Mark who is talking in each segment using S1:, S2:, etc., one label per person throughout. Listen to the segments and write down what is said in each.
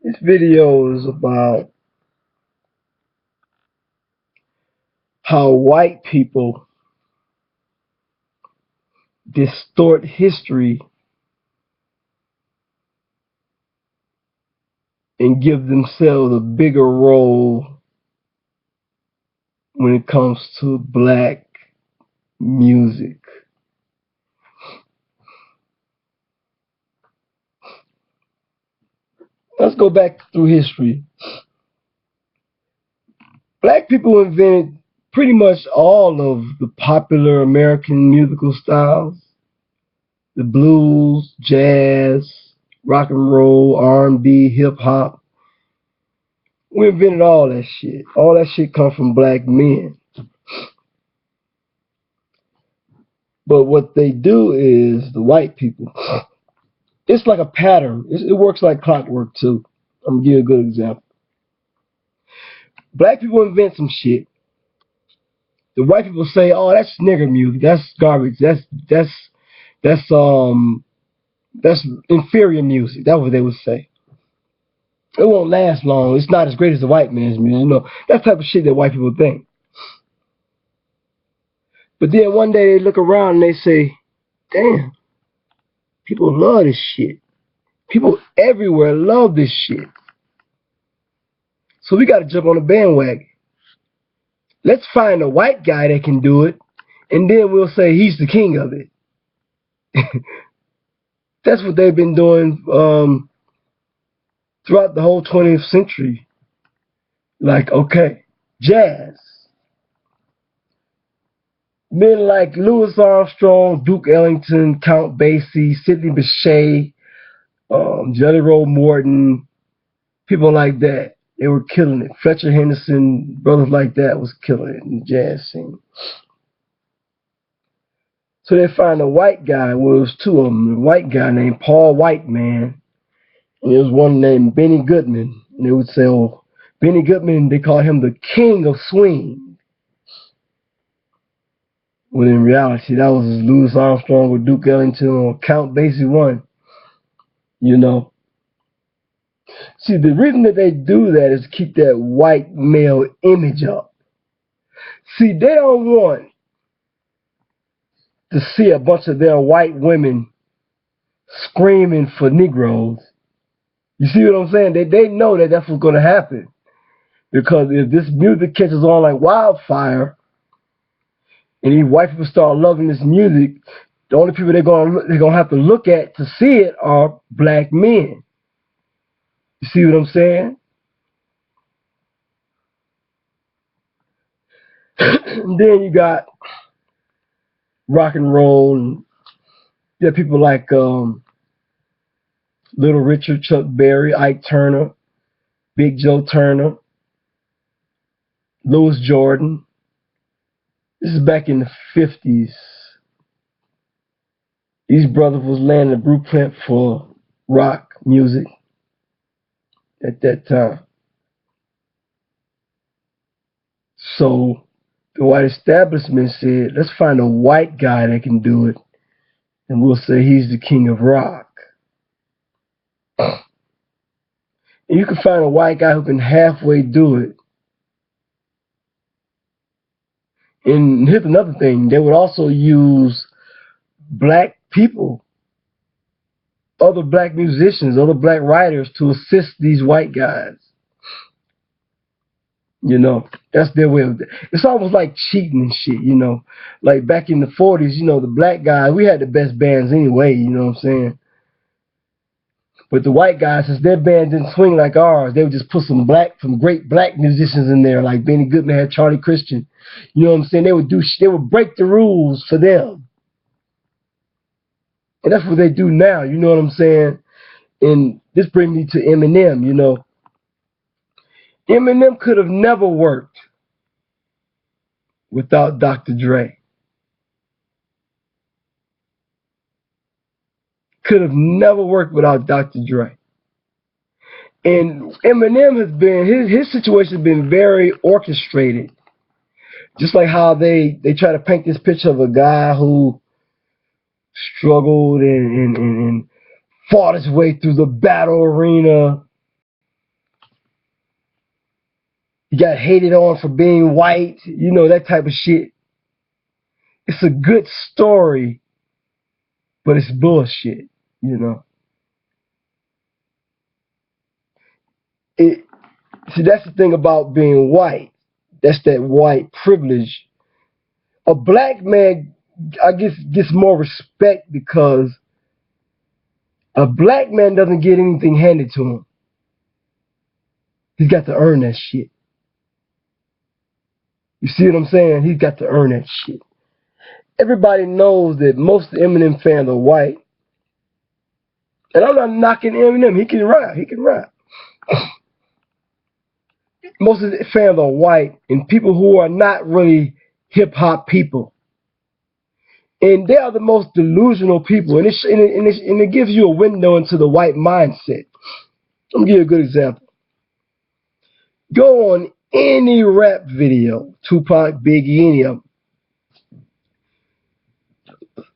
S1: This video is about how white people distort history and give themselves a bigger role when it comes to black music. Let's go back through history. Black people invented pretty much all of the popular American musical styles. The blues, jazz, rock and roll, R&B, hip hop. We invented all that shit. All that shit comes from black men. But what they do is, the white people, it's like a pattern. It works like clockwork too. I'm gonna give you a good example. Black people invent some shit. The white people say, "Oh, that's nigger music. That's garbage. That's inferior music." That's what they would say. It won't last long. It's not as great as the white man's music. That type of shit that white people think. But then one day they look around and they say, "Damn, people love this shit. People everywhere love this shit. So we got to jump on the bandwagon. Let's find a white guy that can do it, and then we'll say he's the king of it." That's what they've been doing throughout the whole 20th century. Like, okay, jazz. Men like Louis Armstrong, Duke Ellington, Count Basie, Sidney Bechet, Jelly Roll Morton, people like that. They were killing it. Fletcher Henderson, brothers like that was killing it in the jazz scene. So they find a white guy. Well, it was two of them. A white guy named Paul Whiteman, and there was one named Benny Goodman. And they would say, "Oh, Benny Goodman," they called him the king of swing. When in reality, that was Louis Armstrong or Duke Ellington or Count Basie one. See, the reason that they do that is to keep that white male image up. See, they don't want to see a bunch of their white women screaming for Negroes. You see what I'm saying? They know that that's what's going to happen. Because if this music catches on like wildfire, and these white people start loving this music, the only people they're gonna have to look at to see it are black men. You see what I'm saying? And then you got rock and roll, and you got people like Little Richard, Chuck Berry, Ike Turner, Big Joe Turner, Louis Jordan. This is back in the 50s. These brothers was laying the blueprint for rock music at that time. So the white establishment said, "Let's find a white guy that can do it, and we'll say he's the king of rock." And you can find a white guy who can halfway do it. And here's another thing. They would also use black people, other black musicians, other black writers to assist these white guys. That's their way of it. It's almost like cheating and shit, Like back in the 40s, the black guys, we had the best bands anyway, you know what I'm saying? But the white guys, since their band didn't swing like ours, they would just put some great black musicians in there, like Benny Goodman had Charlie Christian. You know what I'm saying? They would break the rules for them. And that's what they do now, you know what I'm saying? And this brings me to Eminem, Eminem could have never worked without Dr. Dre. Could have never worked without Dr. Dre. And Eminem has been, his situation has been very orchestrated. Just like how they try to paint this picture of a guy who struggled and fought his way through the battle arena You got hated on for being white, you know, that type of shit. It's a good story, but it's bullshit, you know. See, that's the thing about being white. That's that white privilege. A black man, I guess, gets more respect because a black man doesn't get anything handed to him. He's got to earn that shit. You see what I'm saying? He's got to earn that shit. Everybody knows that most Eminem fans are white. And I'm not knocking Eminem. He can rap. He can rap. Most of the fans are white and people who are not really hip-hop people. And they are the most delusional people. And it gives you a window into the white mindset. Let me give you a good example. Go on any rap video, Tupac, Biggie, any of them,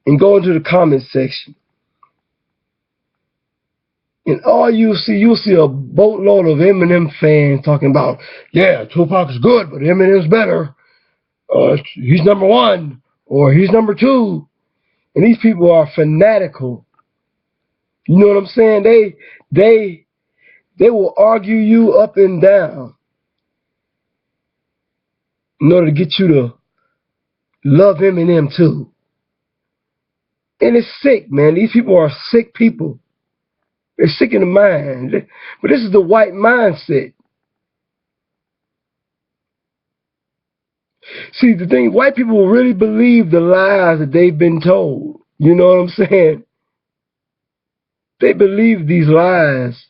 S1: and go into the comment section. And all you'll see a boatload of Eminem fans talking about, yeah, Tupac is good, but Eminem's better. He's number one, or he's number two. And these people are fanatical. You know what I'm saying? They will argue you up and down in order to get you to love Eminem too. And it's sick, man. These people are sick people. They're sick in the mind. But this is the white mindset. See, the thing, white people really believe the lies that they've been told. You know what I'm saying? They believe these lies.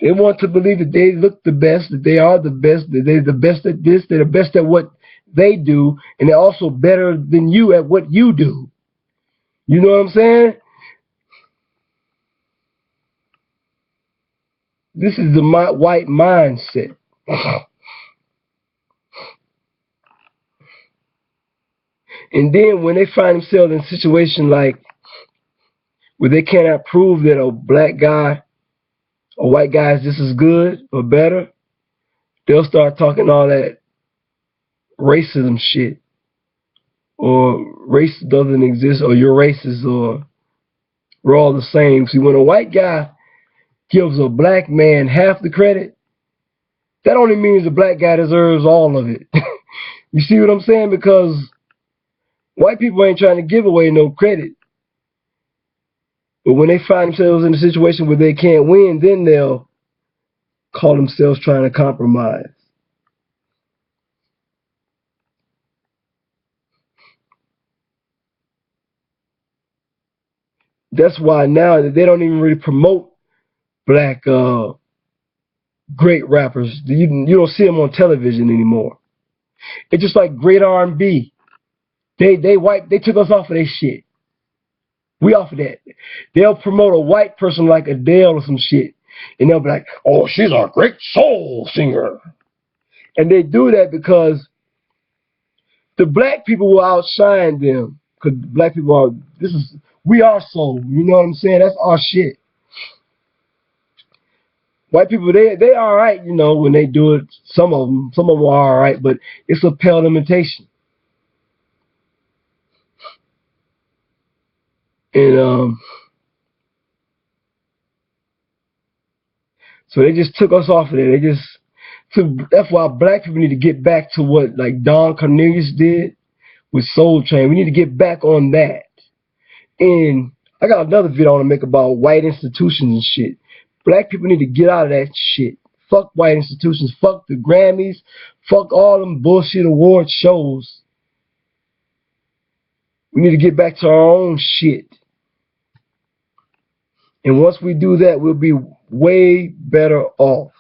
S1: They want to believe that they look the best, that they are the best, that they're the best at this, they're the best at what they do, and they're also better than you at what you do. You know what I'm saying? This is the white mindset. And then when they find themselves in a situation like where they cannot prove that a black guy or white guy is just as good or better, they'll start talking all that racism shit. Or race doesn't exist, or you're racist, or we're all the same. See, when a white guy gives a black man half the credit, that only means the black guy deserves all of it. You see what I'm saying? Because white people ain't trying to give away no credit. But when they find themselves in a situation where they can't win, then they'll call themselves trying to compromise. That's why now they don't even really promote black great rappers. You don't see them on television anymore. It's just like great R&B. They took us off of their shit. We off of that. They'll promote a white person like Adele or some shit, and they'll be like, "Oh, she's a great soul singer," and they do that because the black people will outshine them. Because black people are we are soul. You know what I'm saying? That's our shit. White people, they all right, you know, when they do it. Some of them are all right, but it's a pale imitation. And so they just took us off of there. That's why black people need to get back to what like Don Cornelius did with Soul Train. We need to get back on that. And I got another video I want to make about white institutions and shit. Black people need to get out of that shit. Fuck white institutions. Fuck the Grammys. Fuck all them bullshit award shows. We need to get back to our own shit. And once we do that, we'll be way better off.